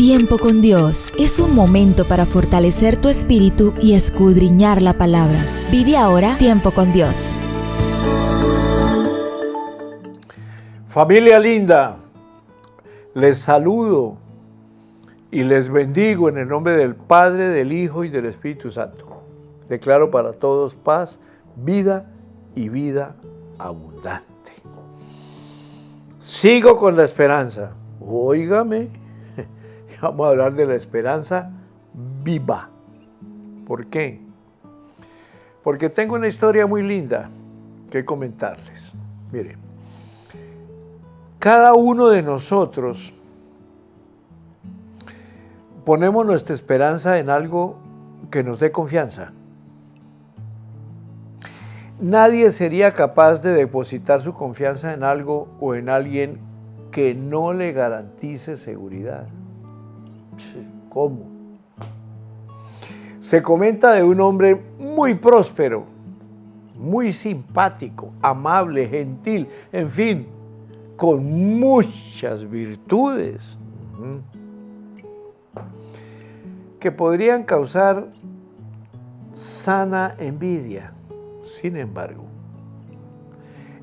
Tiempo con Dios es un momento para fortalecer tu espíritu y escudriñar la palabra. Vive ahora Tiempo con Dios. Familia linda, les saludo y les bendigo en el nombre del Padre, del Hijo y del Espíritu Santo. Declaro para todos paz, vida y vida abundante. Sigo con la esperanza. Óigame. Vamos a hablar de la esperanza viva. ¿Por qué? Porque tengo una historia muy linda que comentarles. Miren, cada uno de nosotros ponemos nuestra esperanza en algo que nos dé confianza. Nadie sería capaz de depositar su confianza en algo o en alguien que no le garantice seguridad. ¿Cómo? Se comenta de un hombre muy próspero, muy simpático, amable, gentil, en fin, con muchas virtudes que podrían causar sana envidia. Sin embargo,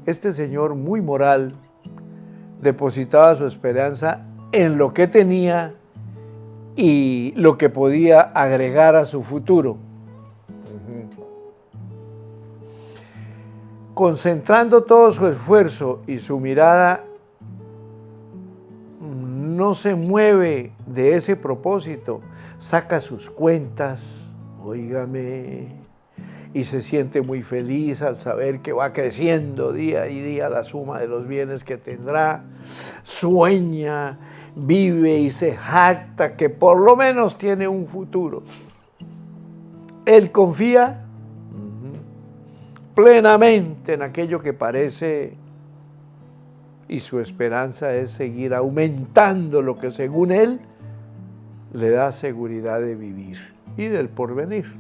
este señor muy moral depositaba su esperanza en lo que tenía y lo que podía agregar a su futuro. Concentrando todo su esfuerzo y su mirada no se mueve de ese propósito, saca sus cuentas, óigame, y se siente muy feliz al saber que va creciendo día y día la suma de los bienes que tendrá, sueña, vive y se jacta que por lo menos tiene un futuro. Él confía plenamente en aquello que parece y su esperanza es seguir aumentando lo que según él le da seguridad de vivir y del porvenir.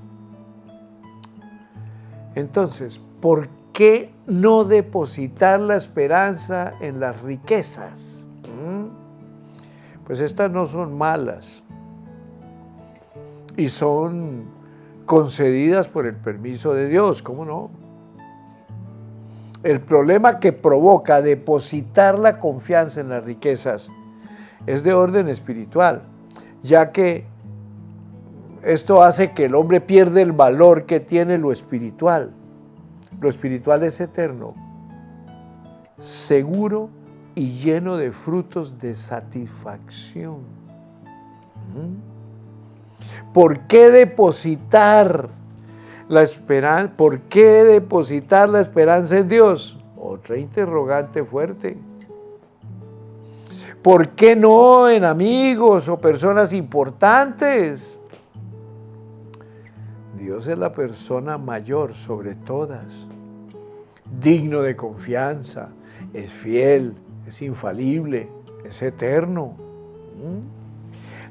Entonces, ¿por qué no depositar la esperanza en las riquezas? Pues estas no son malas y son concedidas por el permiso de Dios, ¿cómo no? El problema que provoca depositar la confianza en las riquezas es de orden espiritual, ya que esto hace que el hombre pierda el valor que tiene lo espiritual. Lo espiritual es eterno, seguro y lleno de frutos de satisfacción. ¿Por qué depositar la esperanza? ¿Por qué depositar la esperanza en Dios? Otra interrogante fuerte. ¿Por qué no en amigos o personas importantes? Dios es la persona mayor sobre todas, digno de confianza, es fiel, es infalible, es eterno.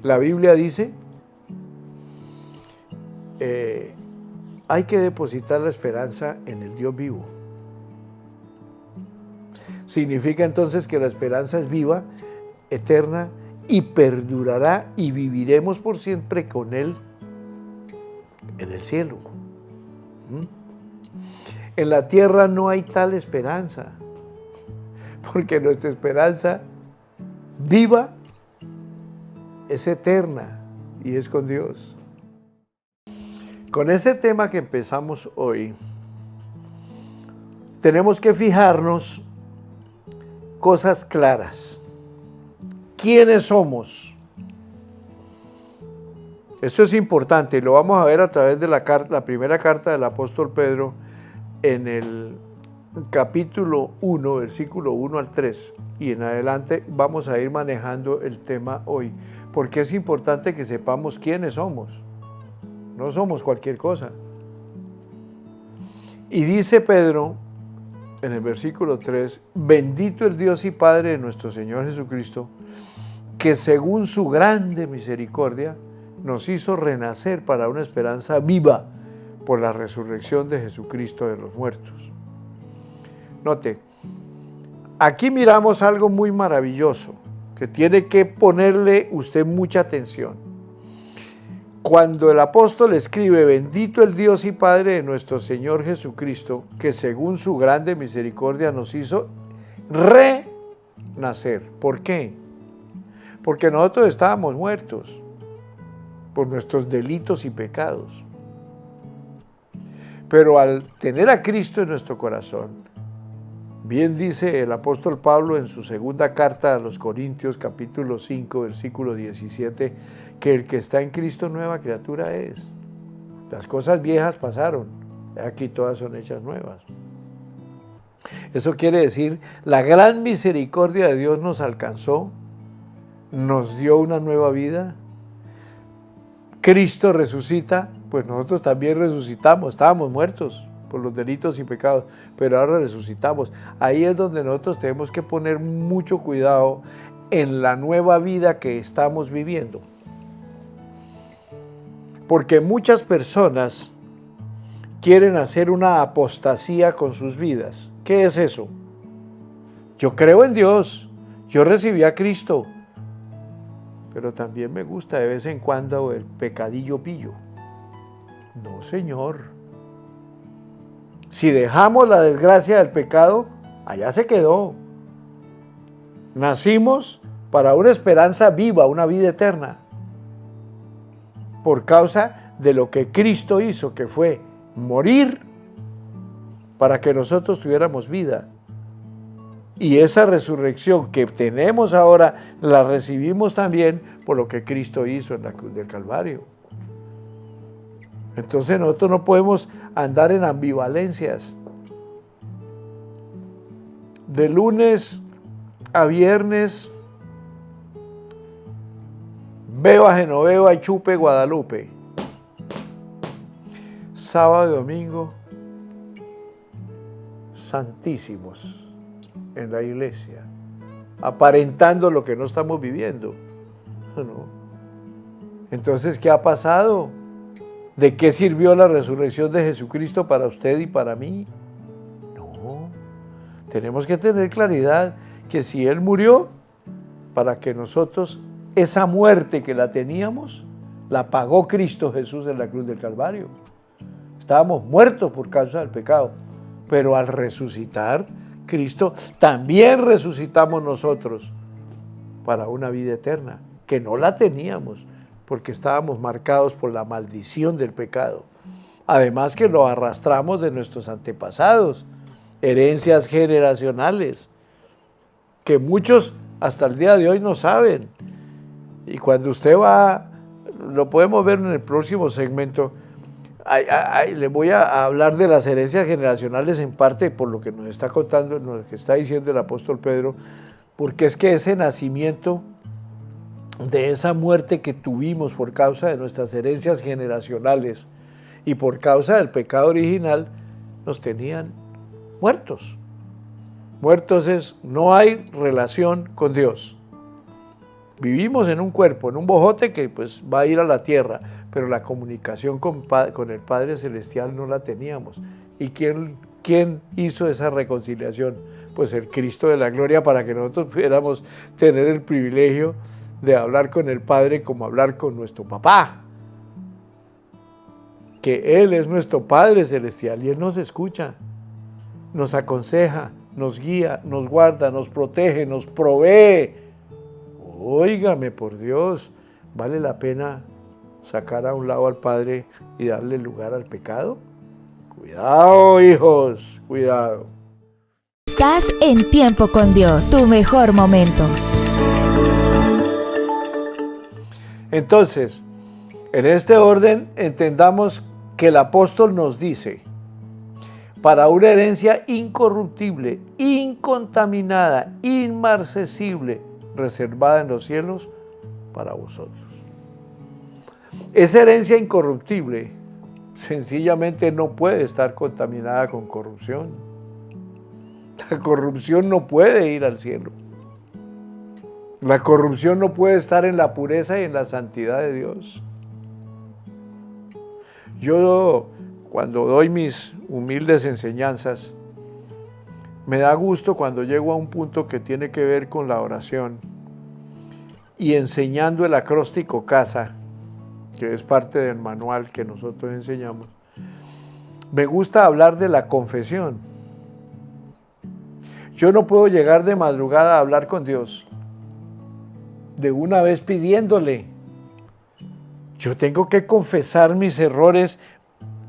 La Biblia dice, hay que depositar la esperanza en el Dios vivo. Significa entonces que la esperanza es viva, eterna y perdurará y viviremos por siempre con Él en el cielo. En la tierra no hay tal esperanza, porque nuestra esperanza viva es eterna y es con Dios. Con ese tema que empezamos hoy, tenemos que fijarnos cosas claras. ¿Quiénes somos? Esto es importante y lo vamos a ver a través de la primera carta del apóstol Pedro en el capítulo 1, versículo 1 al 3 y en adelante vamos a ir manejando el tema hoy, porque es importante que sepamos quiénes somos. No somos cualquier cosa. Y dice Pedro en el versículo 3, bendito el Dios y Padre de nuestro Señor Jesucristo, que según su grande misericordia nos hizo renacer para una esperanza viva por la resurrección de Jesucristo de los muertos. Note, aquí miramos algo muy maravilloso. que tiene que ponerle usted mucha atención. Cuando el apóstol escribe, bendito el Dios y Padre de nuestro Señor Jesucristo, que según su grande misericordia nos hizo renacer. ¿Por qué? Porque nosotros estábamos muertos por nuestros delitos y pecados. Pero al tener a Cristo en nuestro corazón, bien dice el apóstol Pablo en su segunda carta a los Corintios, capítulo 5, versículo 17, que el que está en Cristo nueva criatura es. Las cosas viejas pasaron, aquí todas son hechas nuevas. Eso quiere decir, la gran misericordia de Dios nos alcanzó, nos dio una nueva vida. Cristo resucita, pues nosotros también resucitamos, estábamos muertos por los delitos y pecados, pero ahora resucitamos. Ahí es donde nosotros tenemos que poner mucho cuidado en la nueva vida que estamos viviendo. Porque muchas personas quieren hacer una apostasía con sus vidas. ¿Qué es eso? Yo creo en Dios, yo recibí a Cristo, pero también me gusta de vez en cuando el pecadillo pillo. No, Señor. Si dejamos la desgracia del pecado, allá se quedó. Nacimos para una esperanza viva, una vida eterna, por causa de lo que Cristo hizo, que fue morir para que nosotros tuviéramos vida. Y esa resurrección que tenemos ahora, la recibimos también por lo que Cristo hizo en la cruz del Calvario. Entonces nosotros no podemos andar en ambivalencias. De lunes a viernes, beba Genoveva y chupe Guadalupe. Sábado y domingo, santísimos en la iglesia, aparentando lo que no estamos viviendo. ¿No? Entonces, ¿qué ha pasado? ¿De qué sirvió la resurrección de Jesucristo para usted y para mí? No, tenemos que tener claridad que si Él murió, para que nosotros, esa muerte que la teníamos, la pagó Cristo Jesús en la cruz del Calvario. Estábamos muertos por causa del pecado, pero al resucitar Cristo, también resucitamos nosotros para una vida eterna, que no la teníamos, porque estábamos marcados por la maldición del pecado. Además que lo arrastramos de nuestros antepasados, herencias generacionales, que muchos hasta el día de hoy no saben. Y cuando usted va, lo podemos ver en el próximo segmento, le voy a hablar de las herencias generacionales en parte por lo que nos está contando, lo que está diciendo el apóstol Pedro, porque es que ese nacimiento de esa muerte que tuvimos por causa de nuestras herencias generacionales y por causa del pecado original, nos tenían muertos. Muertos es, no hay relación con Dios. Vivimos en un cuerpo, en un bojote que pues va a ir a la tierra, pero la comunicación con el Padre Celestial no la teníamos. ¿Y quién hizo esa reconciliación? Pues el Cristo de la gloria, para que nosotros pudiéramos tener el privilegio de hablar con el Padre como hablar con nuestro papá. Que Él es nuestro Padre Celestial y Él nos escucha, nos aconseja, nos guía, nos guarda, nos protege, nos provee. Óigame, por Dios, ¿vale la pena sacar a un lado al Padre y darle lugar al pecado? Cuidado, hijos, cuidado. Estás en Tiempo con Dios, tu mejor momento. Entonces, en este orden entendamos que el apóstol nos dice, para una herencia incorruptible, incontaminada, inmarcesible, reservada en los cielos para vosotros. Esa herencia incorruptible sencillamente no puede estar contaminada con corrupción. La corrupción no puede ir al cielo. La corrupción no puede estar en la pureza y en la santidad de Dios. Yo, cuando doy mis humildes enseñanzas, me da gusto cuando llego a un punto que tiene que ver con la oración. y enseñando el acróstico CASA, que es parte del manual que nosotros enseñamos, me gusta hablar de la confesión. Yo no puedo llegar de madrugada a hablar con Dios, de una vez pidiéndole. Yo tengo que confesar mis errores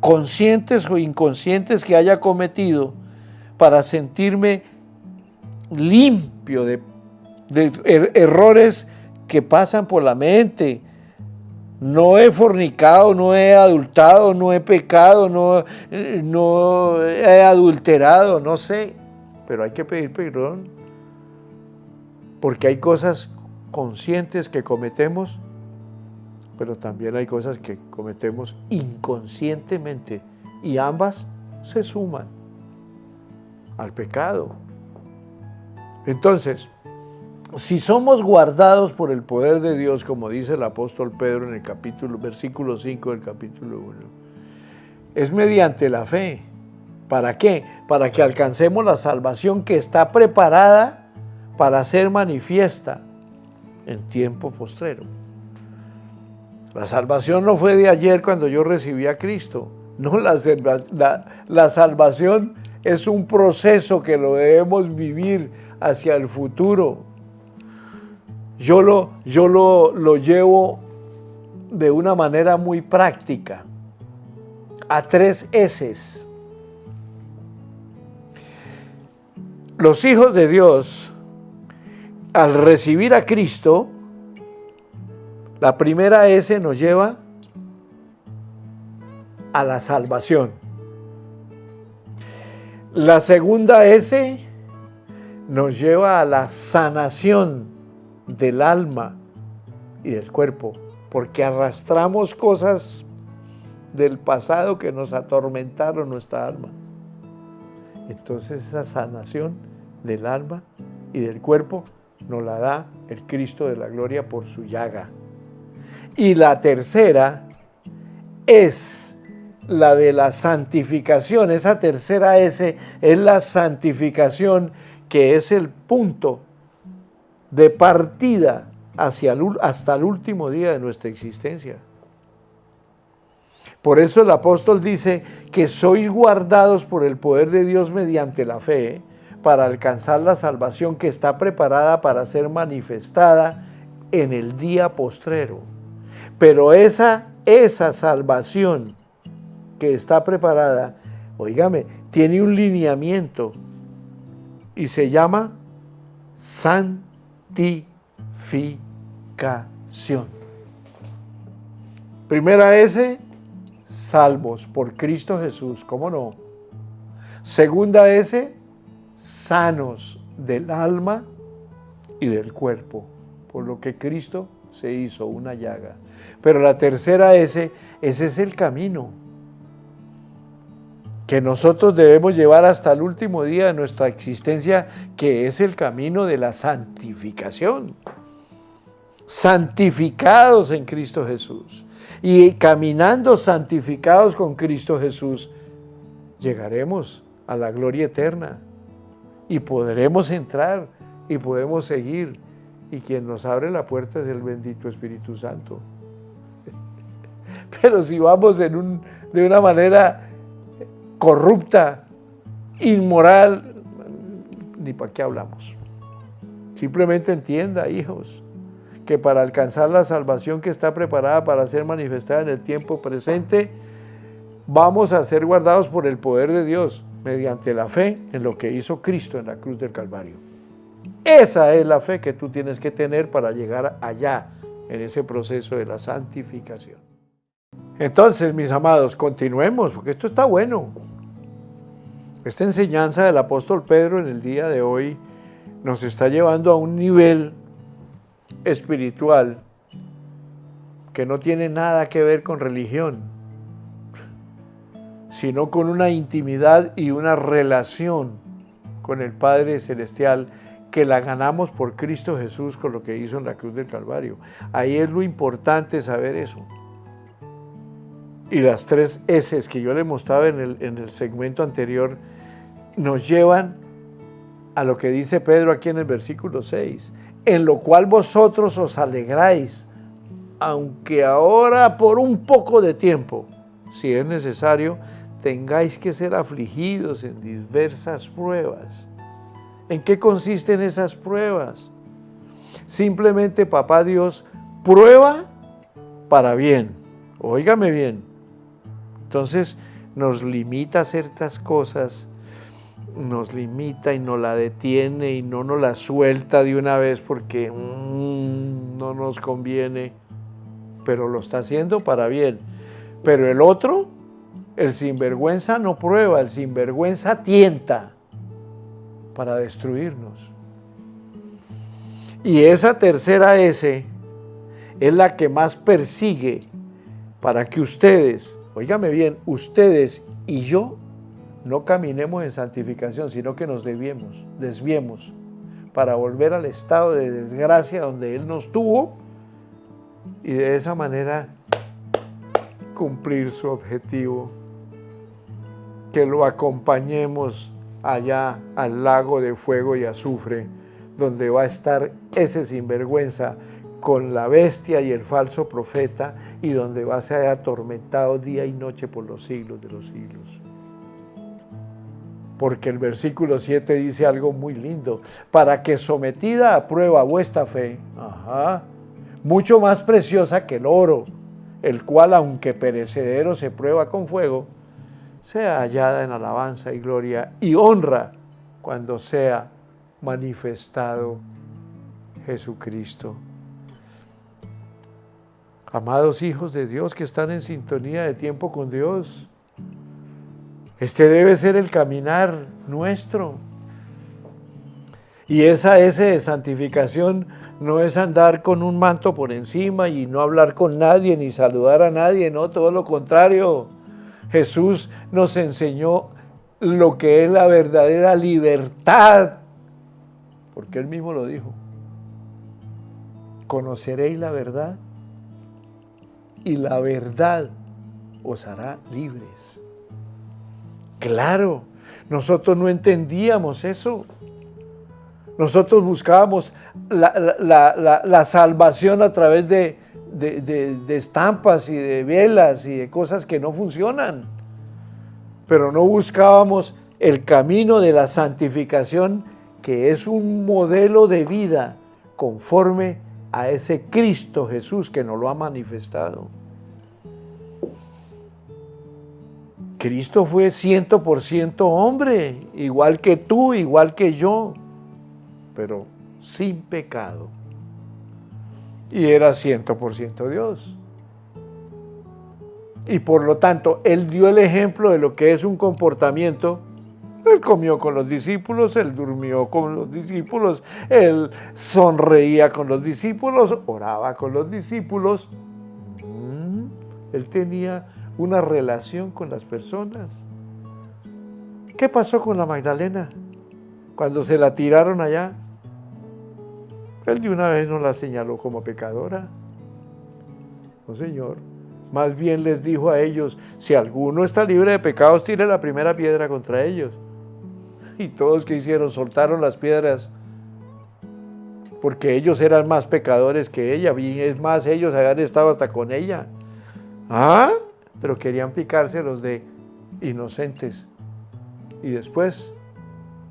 conscientes o inconscientes que haya cometido para sentirme limpio de errores que pasan por la mente. No he fornicado, no he adulterado, no he pecado, no he adulterado, no sé. Pero hay que pedir perdón, porque hay cosas conscientes que cometemos, pero también hay cosas que cometemos inconscientemente, y ambas se suman al pecado. Entonces, si somos guardados por el poder de Dios, como dice el apóstol Pedro en el versículo 5 del capítulo 1, es mediante la fe. ¿Para qué? Para que alcancemos la salvación que está preparada para ser manifiesta en tiempo postrero. La salvación no fue de ayer cuando yo recibí a Cristo. No, la salvación es un proceso que lo debemos vivir hacia el futuro. Yo lo llevo de una manera muy práctica, a 3 S's. Los hijos de Dios, al recibir a Cristo, la primera S nos lleva a la salvación. La segunda S nos lleva a la sanación del alma y del cuerpo, porque arrastramos cosas del pasado que nos atormentaron nuestra alma. Entonces esa sanación del alma y del cuerpo nos la da el Cristo de la gloria por su llaga. Y la tercera es la de la santificación. Esa tercera S es la santificación, que es el punto de partida hasta el último día de nuestra existencia. Por eso el apóstol dice que sois guardados por el poder de Dios mediante la fe, para alcanzar la salvación que está preparada para ser manifestada en el día postrero. Pero esa salvación que está preparada, óigame, tiene un lineamiento y se llama santificación. Primera S, salvos por Cristo Jesús, ¿cómo no? Segunda S, sanos del alma y del cuerpo, por lo que Cristo se hizo una llaga. Pero la tercera ese es el camino que nosotros debemos llevar hasta el último día de nuestra existencia, que es el camino de la santificación. Santificados en Cristo Jesús. Y caminando santificados con Cristo Jesús, llegaremos a la gloria eterna. Y podremos entrar y podemos seguir. Y quien nos abre la puerta es el bendito Espíritu Santo. Pero si vamos de una manera corrupta, inmoral, ni para qué hablamos. Simplemente entienda, hijos, que para alcanzar la salvación que está preparada para ser manifestada en el tiempo presente, vamos a ser guardados por el poder de Dios, mediante la fe en lo que hizo Cristo en la cruz del Calvario. Esa es la fe que tú tienes que tener para llegar allá, en ese proceso de la santificación. Entonces, mis amados, continuemos, porque esto está bueno. Esta enseñanza del apóstol Pedro en el día de hoy nos está llevando a un nivel espiritual que no tiene nada que ver con religión, sino con una intimidad y una relación con el Padre Celestial, que la ganamos por Cristo Jesús con lo que hizo en la cruz del Calvario. Ahí es lo importante saber eso. Y las 3 S's que yo le mostraba en el segmento anterior nos llevan a lo que dice Pedro aquí en el versículo 6. en lo cual vosotros os alegráis, aunque ahora por un poco de tiempo, si es necesario, tengáis que ser afligidos en diversas pruebas. ¿En qué consisten esas pruebas? Simplemente Papá Dios prueba para bien. Óigame bien. Entonces nos limita a ciertas cosas, nos limita y nos la detiene y no nos la suelta de una vez porque no nos conviene, pero lo está haciendo para bien. Pero el otro, el sinvergüenza no prueba, el sinvergüenza tienta para destruirnos. Y esa tercera S es la que más persigue para que ustedes, óigame bien, ustedes y yo no caminemos en santificación, sino que nos desviemos para volver al estado de desgracia donde Él nos tuvo y de esa manera cumplir su objetivo, que lo acompañemos allá al lago de fuego y azufre, donde va a estar ese sinvergüenza con la bestia y el falso profeta, y donde va a ser atormentado día y noche por los siglos de los siglos. Porque el versículo 7 dice algo muy lindo: para que sometida a prueba vuestra fe, mucho más preciosa que el oro, el cual aunque perecedero se prueba con fuego, sea hallada en alabanza y gloria y honra cuando sea manifestado Jesucristo. Amados hijos de Dios que están en sintonía de tiempo con Dios, este debe ser el caminar nuestro. Y esa S de santificación no es andar con un manto por encima y no hablar con nadie ni saludar a nadie, no, todo lo contrario. Jesús nos enseñó lo que es la verdadera libertad, porque Él mismo lo dijo: conoceréis la verdad y la verdad os hará libres. Claro, nosotros no entendíamos eso. Nosotros buscábamos la salvación a través de estampas y de velas y de cosas que no funcionan. Pero no buscábamos el camino de la santificación, que es un modelo de vida conforme a ese Cristo Jesús que nos lo ha manifestado. Cristo fue 100% hombre, igual que tú, igual que yo, pero sin pecado. Y era 100% Dios. Y por lo tanto, Él dio el ejemplo de lo que es un comportamiento. Él comió con los discípulos, Él durmió con los discípulos, Él sonreía con los discípulos, oraba con los discípulos. Él tenía una relación con las personas. ¿Qué pasó con la Magdalena cuando se la tiraron allá? Él de una vez no la señaló como pecadora. No, Señor. Más bien les dijo a ellos: si alguno está libre de pecados, tire la primera piedra contra ellos. Y todos, ¿qué hicieron? Soltaron las piedras, porque ellos eran más pecadores que ella. Y es más, ellos habían estado hasta con ella. Pero querían picarse los de inocentes. Y después,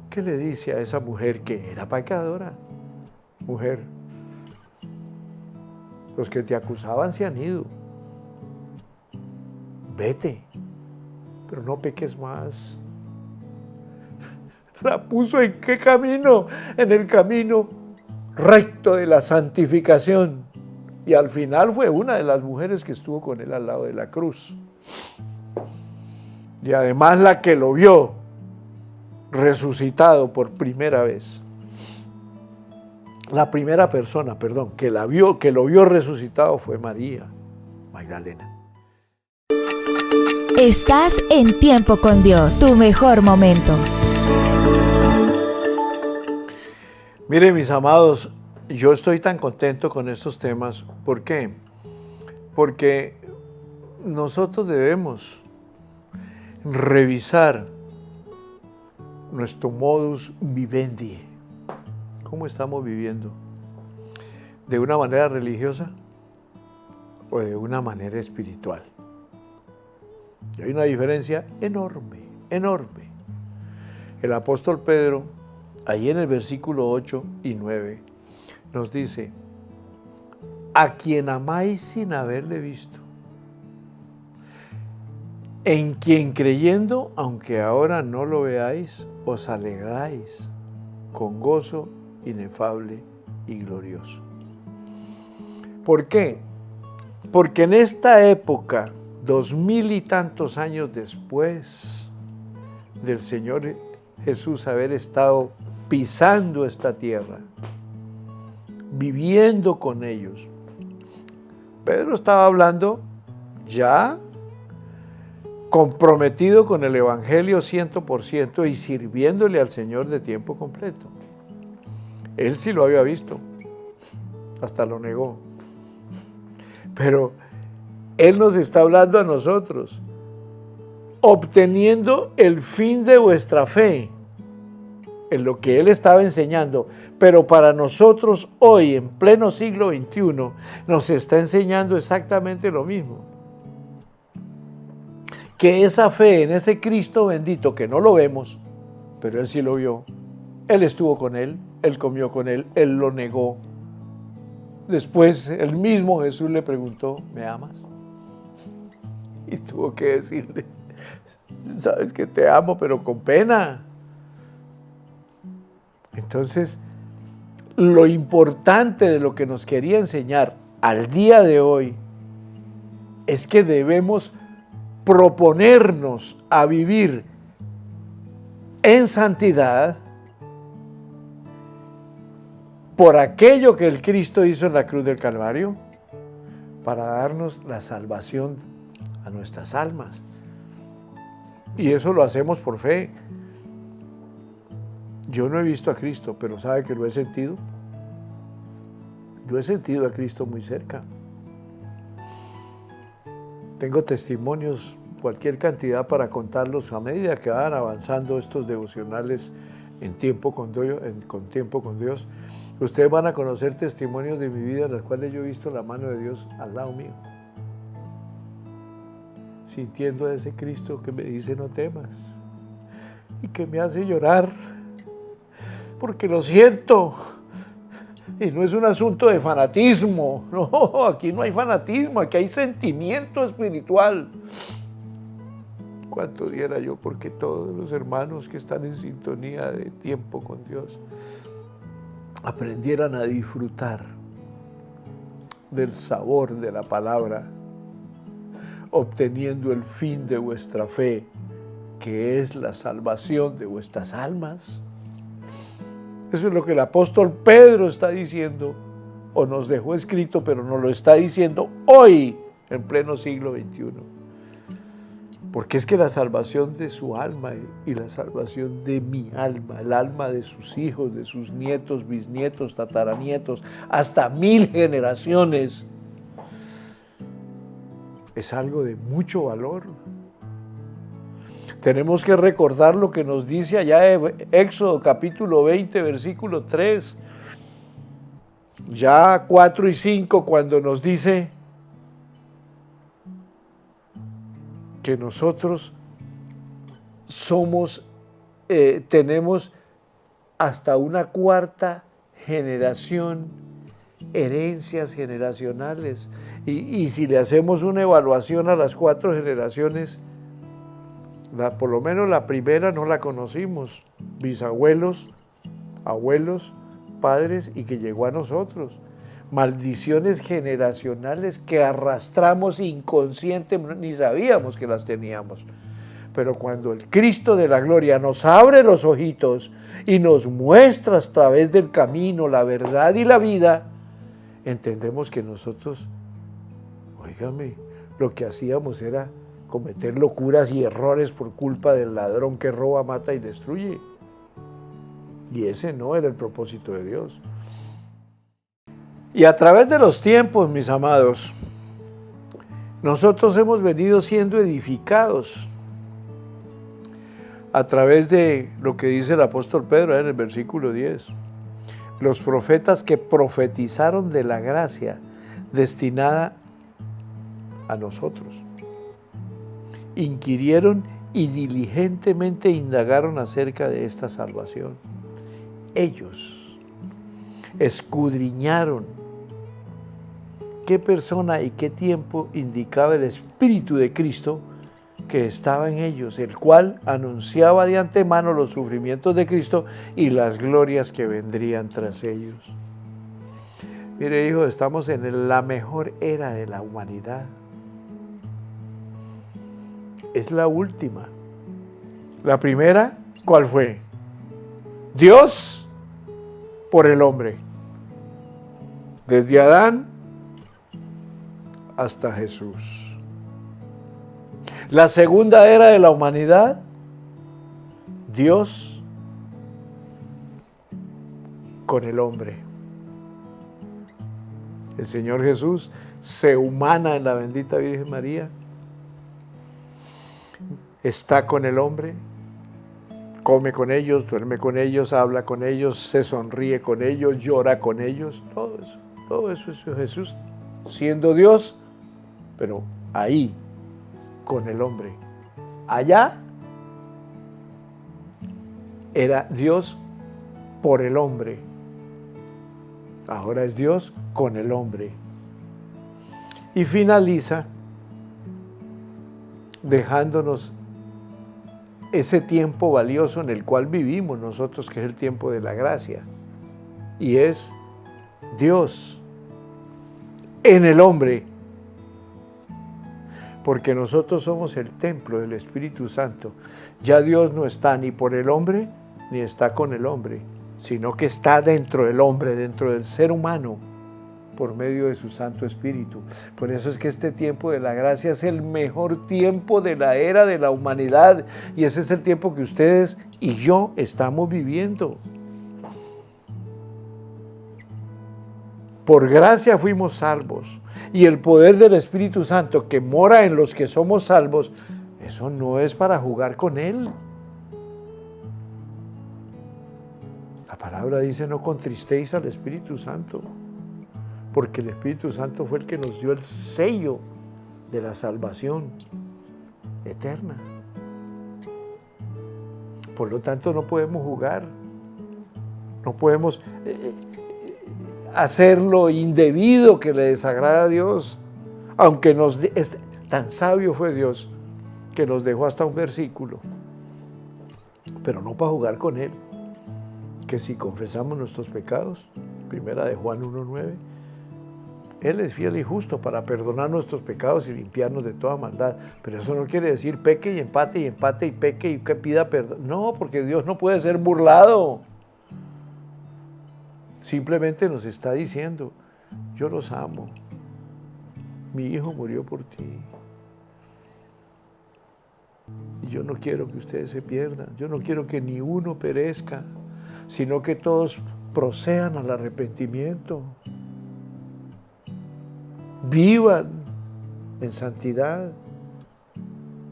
¿qué le dice a esa mujer que era pecadora? Mujer, los que te acusaban se han ido. Vete, pero no peques más. La puso ¿en qué camino? En el camino recto de la santificación. Y al final fue una de las mujeres que estuvo con él al lado de la cruz. Y además la que lo vio resucitado por primera vez. La primera persona, que lo vio resucitado fue María Magdalena. Estás en Tiempo con Dios, tu mejor momento. Miren, mis amados, yo estoy tan contento con estos temas. ¿Por qué? Porque nosotros debemos revisar nuestro modus vivendi. ¿Cómo estamos viviendo? ¿De una manera religiosa o de una manera espiritual? Y hay una diferencia enorme, enorme. El apóstol Pedro, ahí en el versículo 8 y 9, nos dice: a quien amáis sin haberle visto, en quien creyendo, aunque ahora no lo veáis, os alegráis con gozo inefable y glorioso. ¿Por qué? Porque en esta época, 2000 y tantos años después del Señor Jesús haber estado pisando esta tierra, viviendo con ellos, Pedro estaba hablando ya comprometido con el Evangelio 100% y sirviéndole al Señor de tiempo completo. Él sí lo había visto, hasta lo negó. Pero Él nos está hablando a nosotros, obteniendo el fin de vuestra fe, en lo que Él estaba enseñando. Pero para nosotros hoy, en pleno siglo XXI, nos está enseñando exactamente lo mismo. Que esa fe en ese Cristo bendito, que no lo vemos, pero Él sí lo vio, Él estuvo con Él, Él comió con Él, Él lo negó. Después el mismo Jesús le preguntó: ¿me amas? Y tuvo que decirle: sabes que te amo, pero con pena. Entonces, lo importante de lo que nos quería enseñar al día de hoy es que debemos proponernos a vivir en santidad por aquello que el Cristo hizo en la cruz del Calvario, para darnos la salvación a nuestras almas. Y eso lo hacemos por fe. Yo no he visto a Cristo, pero ¿sabe que lo he sentido? Yo he sentido a Cristo muy cerca. Tengo testimonios, cualquier cantidad para contarlos a medida que van avanzando estos devocionales en tiempo con Dios. Ustedes van a conocer testimonios de mi vida en los cuales yo he visto la mano de Dios al lado mío, sintiendo a ese Cristo que me dice: no temas, y que me hace llorar, porque lo siento. Y no es un asunto de fanatismo, no, aquí no hay fanatismo, aquí hay sentimiento espiritual. ¿Cuánto diera yo porque todos los hermanos que están en sintonía de tiempo con Dios aprendieran a disfrutar del sabor de la palabra, obteniendo el fin de vuestra fe, que es la salvación de vuestras almas? Eso es lo que el apóstol Pedro está diciendo, o nos dejó escrito, pero nos lo está diciendo hoy, en pleno siglo XXI. Porque es que la salvación de su alma y la salvación de mi alma, el alma de sus hijos, de sus nietos, bisnietos, tataranietos, hasta 1000 generaciones, es algo de mucho valor. Tenemos que recordar lo que nos dice allá en Éxodo capítulo 20, versículo 3, ya 4 y 5, cuando nos dice que nosotros tenemos hasta una cuarta generación, herencias generacionales. Y si le hacemos una evaluación a las 4 generaciones, por lo menos la primera no la conocimos, bisabuelos, abuelos, padres, y que llegó a nosotros. Maldiciones generacionales que arrastramos inconscientemente, ni sabíamos que las teníamos. Pero cuando el Cristo de la gloria nos abre los ojitos y nos muestra a través del camino la verdad y la vida, entendemos que nosotros, óigame, lo que hacíamos era cometer locuras y errores por culpa del ladrón que roba, mata y destruye. Y ese no era el propósito de Dios. Y a través de los tiempos, mis amados, nosotros hemos venido siendo edificados a través de lo que dice el apóstol Pedro en el versículo 10. los profetas que profetizaron de la gracia destinada a nosotros. Inquirieron y diligentemente indagaron acerca de esta salvación. Ellos escudriñaron qué persona y qué tiempo indicaba el Espíritu de Cristo que estaba en ellos, el cual anunciaba de antemano los sufrimientos de Cristo y las glorias que vendrían tras ellos. Mire, hijo, estamos en la mejor era de la humanidad. Es la última. La primera, ¿cuál fue? Dios por el hombre. Desde Adán hasta Jesús. La segunda era de la humanidad, Dios con el hombre. El Señor Jesús se humana en la bendita Virgen María, está con el hombre, come con ellos, duerme con ellos, habla con ellos, se sonríe con ellos, llora con ellos, todo eso es Jesús, siendo Dios, pero ahí, con el hombre. Allá era Dios por el hombre. Ahora es Dios con el hombre. Y finaliza dejándonos ese tiempo valioso en el cual vivimos nosotros, que es el tiempo de la gracia. Y es Dios en el hombre. Porque nosotros somos el templo del Espíritu Santo. Ya Dios no está ni por el hombre, ni está con el hombre, sino que está dentro del hombre, dentro del ser humano, por medio de su Santo Espíritu. Por eso es que este tiempo de la gracia es el mejor tiempo de la era de la humanidad, y ese es el tiempo que ustedes y yo estamos viviendo. Por gracia fuimos salvos. Y el poder del Espíritu Santo que mora en los que somos salvos, eso no es para jugar con Él. La palabra dice: no contristéis al Espíritu Santo, porque el Espíritu Santo fue el que nos dio el sello de la salvación eterna. Por lo tanto, no podemos jugar, no podemos hacer lo indebido que le desagrada a Dios, aunque tan sabio fue Dios que nos dejó hasta un versículo, pero no para jugar con Él, que si confesamos nuestros pecados, primera de Juan 1:9, Él es fiel y justo para perdonar nuestros pecados y limpiarnos de toda maldad. Pero eso no quiere decir peque y empate y peque y que pida perdón. No, porque Dios no puede ser burlado. Simplemente nos está diciendo: yo los amo, mi hijo murió por ti, y yo no quiero que ustedes se pierdan, yo no quiero que ni uno perezca, sino que todos procedan al arrepentimiento, vivan en santidad.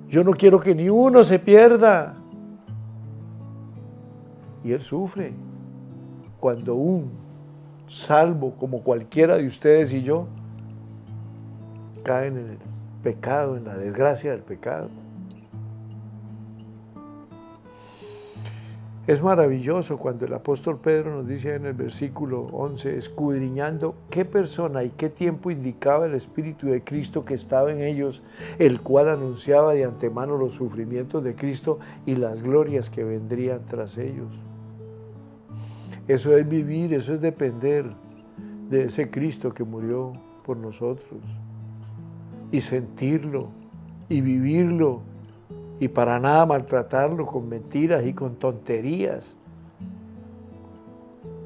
Yo no quiero que ni uno se pierda. Y Él sufre cuando un salvo como cualquiera de ustedes y yo caen en el pecado, en la desgracia del pecado. Es maravilloso cuando el apóstol Pedro nos dice en el versículo 11, escudriñando qué persona y qué tiempo indicaba el Espíritu de Cristo que estaba en ellos, el cual anunciaba de antemano los sufrimientos de Cristo y las glorias que vendrían tras ellos. Eso es vivir, eso es depender de ese Cristo que murió por nosotros, y sentirlo y vivirlo, y para nada maltratarlo con mentiras y con tonterías.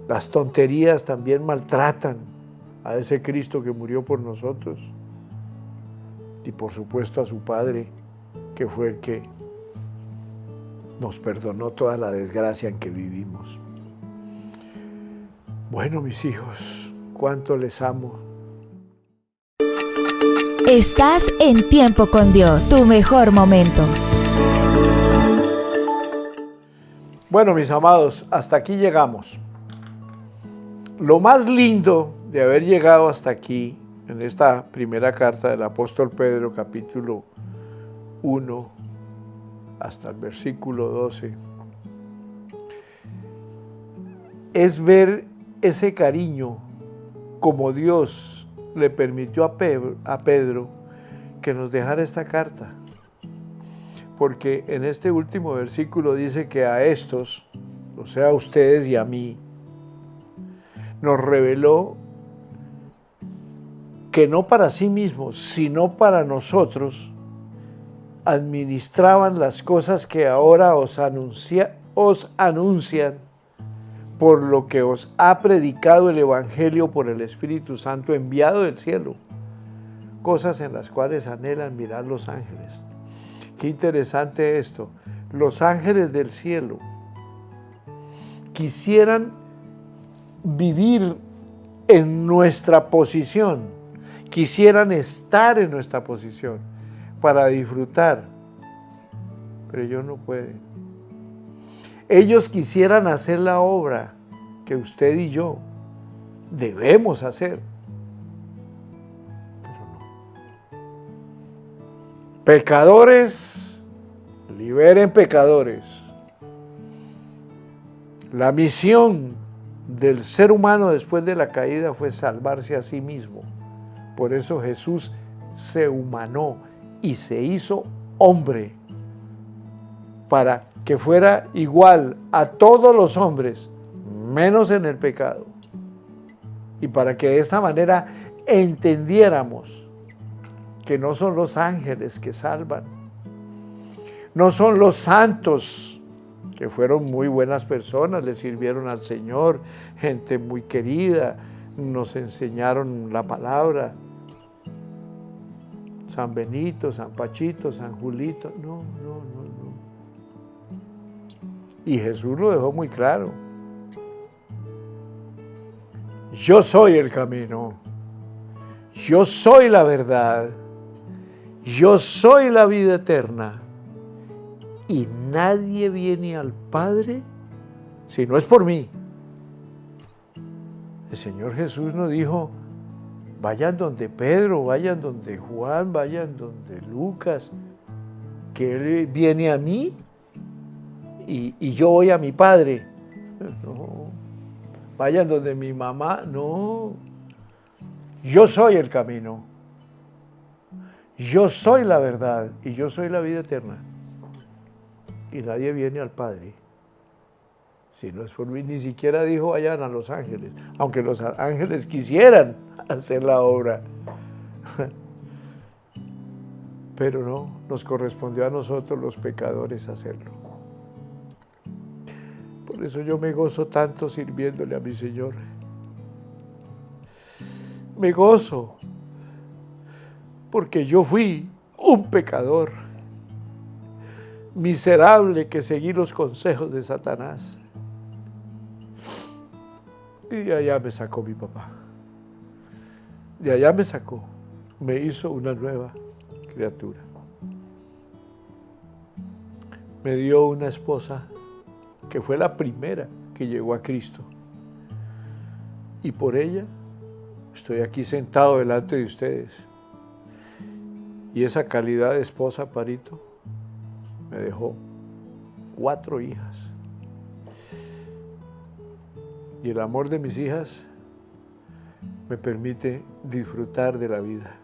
Las tonterías también maltratan a ese Cristo que murió por nosotros, y por supuesto a su Padre, que fue el que nos perdonó toda la desgracia en que vivimos. Bueno, mis hijos, cuánto les amo. Estás en Tiempo con Dios, tu mejor momento. Bueno, mis amados, hasta aquí llegamos. lo más lindo de haber llegado hasta aquí, en esta primera carta del apóstol Pedro, capítulo 1, hasta el versículo 12, es ver ese cariño como Dios le permitió a Pedro que nos dejara esta carta. Porque en este último versículo dice que a estos, o sea, a ustedes y a mí, nos reveló que no para sí mismos, sino para nosotros, administraban las cosas que ahora os anuncian, por lo que os ha predicado el Evangelio por el Espíritu Santo enviado del cielo, cosas en las cuales anhelan mirar los ángeles. Qué interesante esto. Los ángeles del cielo quisieran vivir en nuestra posición, quisieran estar en nuestra posición para disfrutar, pero ellos no pueden. Ellos quisieran hacer la obra que usted y yo debemos hacer, pero no. Pecadores, liberen pecadores. La misión del ser humano después de la caída fue salvarse a sí mismo. Por eso Jesús se humanó y se hizo hombre, para que fuera igual a todos los hombres, menos en el pecado. Y para que de esta manera entendiéramos que no son los ángeles que salvan, no son los santos, que fueron muy buenas personas, le sirvieron al Señor, gente muy querida, nos enseñaron la palabra, San Benito, San Pachito, San Julito, no. Y Jesús lo dejó muy claro. Yo soy el camino, yo soy la verdad, yo soy la vida eterna, y nadie viene al Padre si no es por mí. El Señor Jesús nos dijo, vayan donde Pedro, vayan donde Juan, vayan donde Lucas, que Él viene a mí y yo voy a mi Padre. No, vayan donde mi mamá, no. Yo soy el camino, yo soy la verdad y yo soy la vida eterna. Y nadie viene al Padre si no es por mí. Ni siquiera dijo vayan a los ángeles, aunque los ángeles quisieran hacer la obra. Pero no, nos correspondió a nosotros los pecadores hacerlo. Por eso yo me gozo tanto sirviéndole a mi Señor. Me gozo porque yo fui un pecador miserable que seguí los consejos de Satanás. Y de allá me sacó mi papá. De allá me sacó, me hizo una nueva criatura. Me dio una esposa que fue la primera que llegó a Cristo. Y por ella estoy aquí sentado delante de ustedes. Y esa calidad de esposa, Parito, me dejó 4 hijas. Y el amor de mis hijas me permite disfrutar de la vida.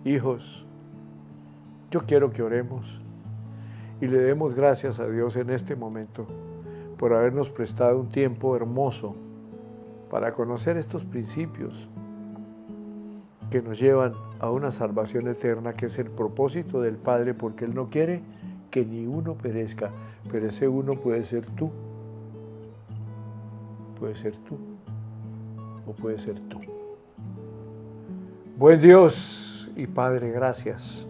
Hijos, yo quiero que oremos y le demos gracias a Dios en este momento por habernos prestado un tiempo hermoso para conocer estos principios que nos llevan a una salvación eterna, que es el propósito del Padre, porque Él no quiere que ni uno perezca, pero ese uno puede ser tú. Puede ser tú o puede ser tú. Buen Dios y Padre, gracias.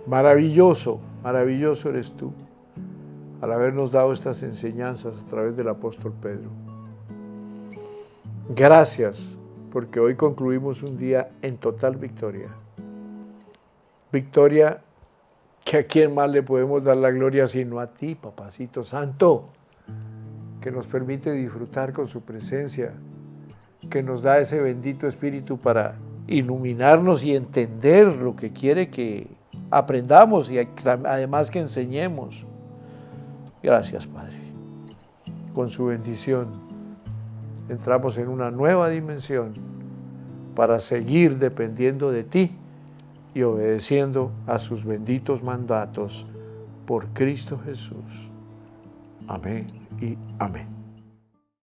Maravilloso, maravilloso eres tú al habernos dado estas enseñanzas a través del apóstol Pedro. Gracias, porque hoy concluimos un día en total victoria. Victoria que a quién más le podemos dar la gloria sino a ti, Papacito Santo, que que nos permite disfrutar con su presencia, que nos da ese bendito Espíritu para iluminarnos y entender lo que quiere que aprendamos y además que enseñemos. Gracias, Padre. Con su bendición entramos en una nueva dimensión para seguir dependiendo de ti y obedeciendo a sus benditos mandatos por Cristo Jesús. Amén y amén.